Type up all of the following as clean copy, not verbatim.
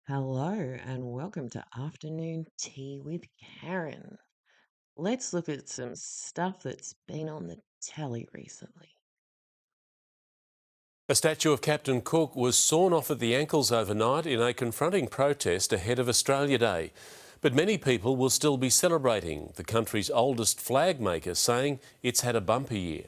Hello and welcome to Afternoon Tea with Karen. Let's look at some stuff that's been on the telly recently. A statue of Captain Cook was sawn off at the ankles overnight in a confronting protest ahead of Australia Day. But many people will still be celebrating, the country's oldest flag maker saying it's had a bumper year.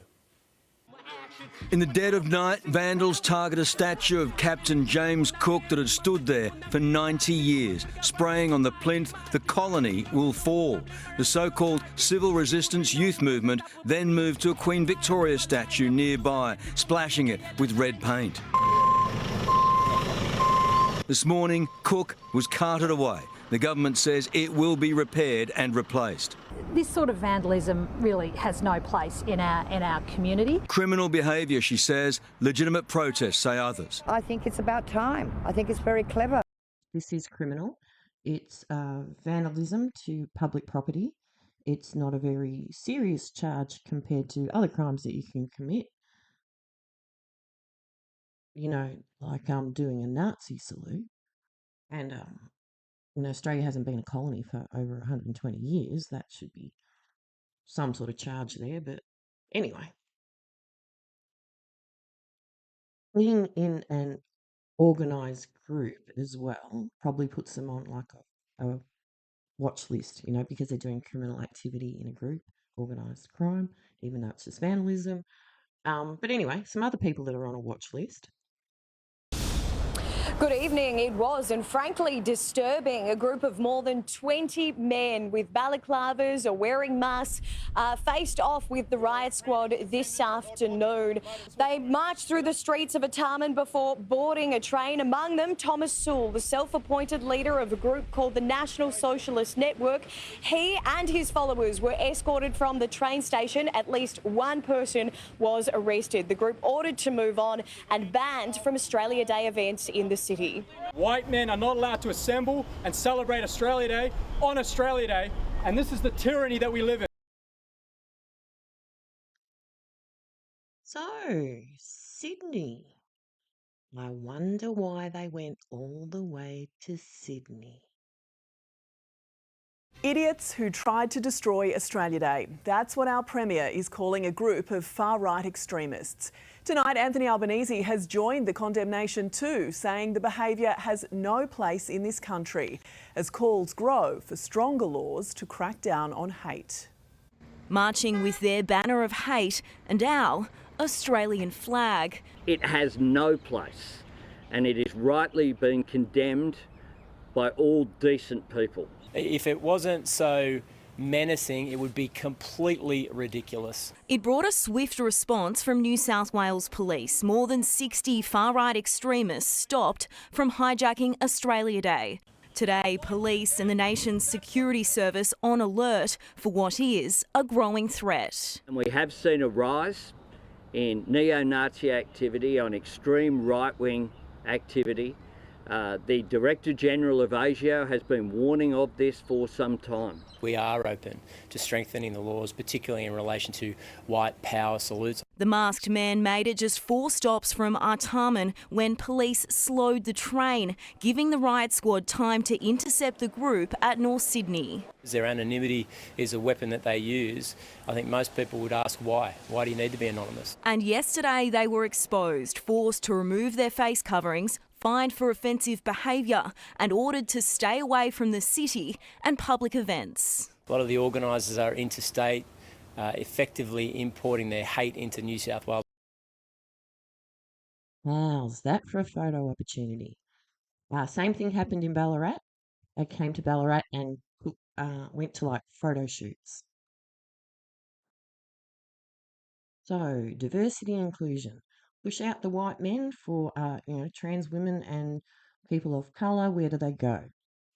In the dead of night, vandals target a statue of Captain James Cook that had stood there for 90 years. Spraying on the plinth, the colony will fall. The so-called civil resistance youth movement then moved to a Queen Victoria statue nearby, splashing it with red paint. This morning, Cook was carted away. The government says it will be repaired and replaced. This sort of vandalism really has no place in our community. Criminal behaviour, she says. Legitimate protests, say others. I think it's about time. I think it's very clever. This is criminal. It's vandalism to public property. It's not a very serious charge compared to other crimes that you can commit. Like doing a Nazi salute. And Australia hasn't been a colony for over 120 years. That should be some sort of charge there. But anyway, being in an organised group as well probably puts them on like a watch list, because they're doing criminal activity in a group, organised crime, even though it's just vandalism. But anyway, some other people that are on a watch list. Good evening. It was, and frankly disturbing, a group of more than 20 men with balaclavas or wearing masks faced off with the riot squad this afternoon. They marched through the streets of Artarmon before boarding a train. Among them, Thomas Sewell, the self-appointed leader of a group called the National Socialist Network. He and his followers were escorted from the train station. At least one person was arrested. The group ordered to move on and banned from Australia Day events in the city. White men are not allowed to assemble and celebrate Australia Day on Australia Day, and this is the tyranny that we live in. So, Sydney. I wonder why they went all the way to Sydney. Idiots who tried to destroy Australia Day. That's what our Premier is calling a group of far-right extremists. Tonight, Anthony Albanese has joined the condemnation too, saying the behaviour has no place in this country, as calls grow for stronger laws to crack down on hate. Marching with their banner of hate and our Australian flag. It has no place, and it is rightly being condemned by all decent people. If it wasn't so menacing, it would be completely ridiculous. It brought a swift response from New South Wales Police. More than 60 far-right extremists stopped from hijacking Australia Day. Today, police and the nation's security service on alert for what is a growing threat. And we have seen a rise in neo-Nazi activity, on extreme right-wing activity. The Director General of ASIO has been warning of this for some time. We are open to strengthening the laws, particularly in relation to white power salutes. The masked man made it just 4 stops from Artarmon when police slowed the train, giving the riot squad time to intercept the group at North Sydney. Their anonymity is a weapon that they use. I think most people would ask why. Why do you need to be anonymous? And yesterday they were exposed, forced to remove their face coverings, fined for offensive behaviour and ordered to stay away from the city and public events. A lot of the organisers are interstate, effectively importing their hate into New South Wales. How's that for a photo opportunity? Same thing happened in Ballarat. They came to Ballarat and went to like photo shoots. So, diversity and inclusion. Push out the white men for, trans women and people of colour. Where do they go?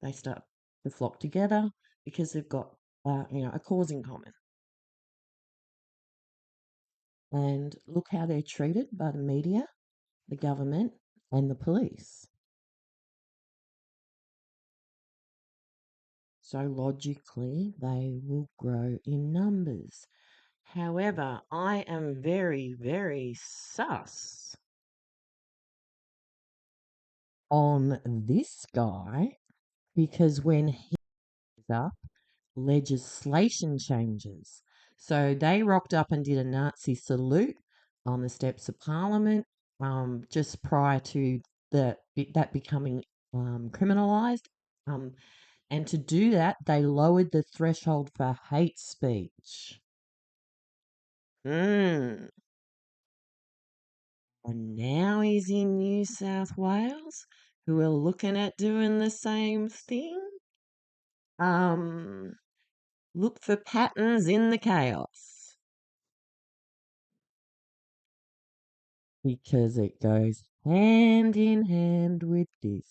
They start to flock together because they've got, a cause in common. And look how they're treated by the media, the government, and the police. So logically, they will grow in numbers. However, I am very, very sus on this guy because when he was up, legislation changes. So they rocked up and did a Nazi salute on the steps of Parliament just prior to that becoming criminalised. And to do that, they lowered the threshold for hate speech. And now he's in New South Wales, who are looking at doing the same thing. Look for patterns in the chaos. Because it goes hand in hand with this.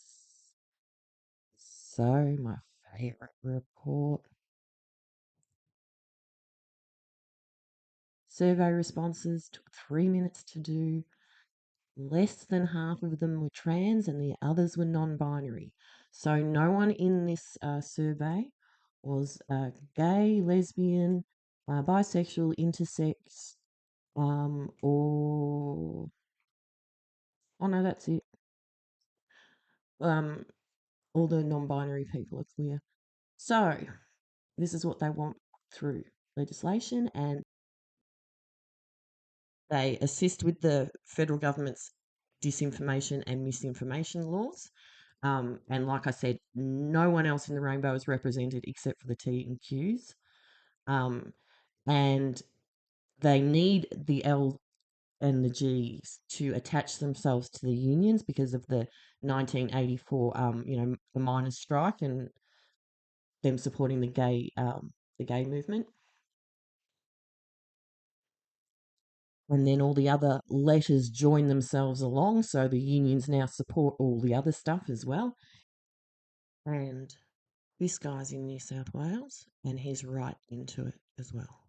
So, my favourite report. Survey responses took 3 minutes to do. Less than half of them were trans and the others were non-binary. So no one in this survey was gay, lesbian, bisexual, intersex, or... Oh no, that's it. All the non-binary people are clear. So this is what they want through legislation, and they assist with the federal government's disinformation and misinformation laws. And like I said, no one else in the rainbow is represented except for the T and Qs. And they need the L and the Gs to attach themselves to the unions because of the 1984, the miners' strike and them supporting the gay movement. And then all the other letters join themselves along, so the unions now support all the other stuff as well. And this guy's in New South Wales, and he's right into it as well.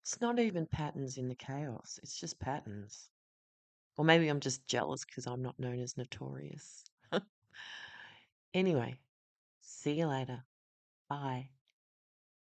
It's not even patterns in the chaos, it's just patterns. Or maybe I'm just jealous because I'm not known as notorious. Anyway, see you later. Bye.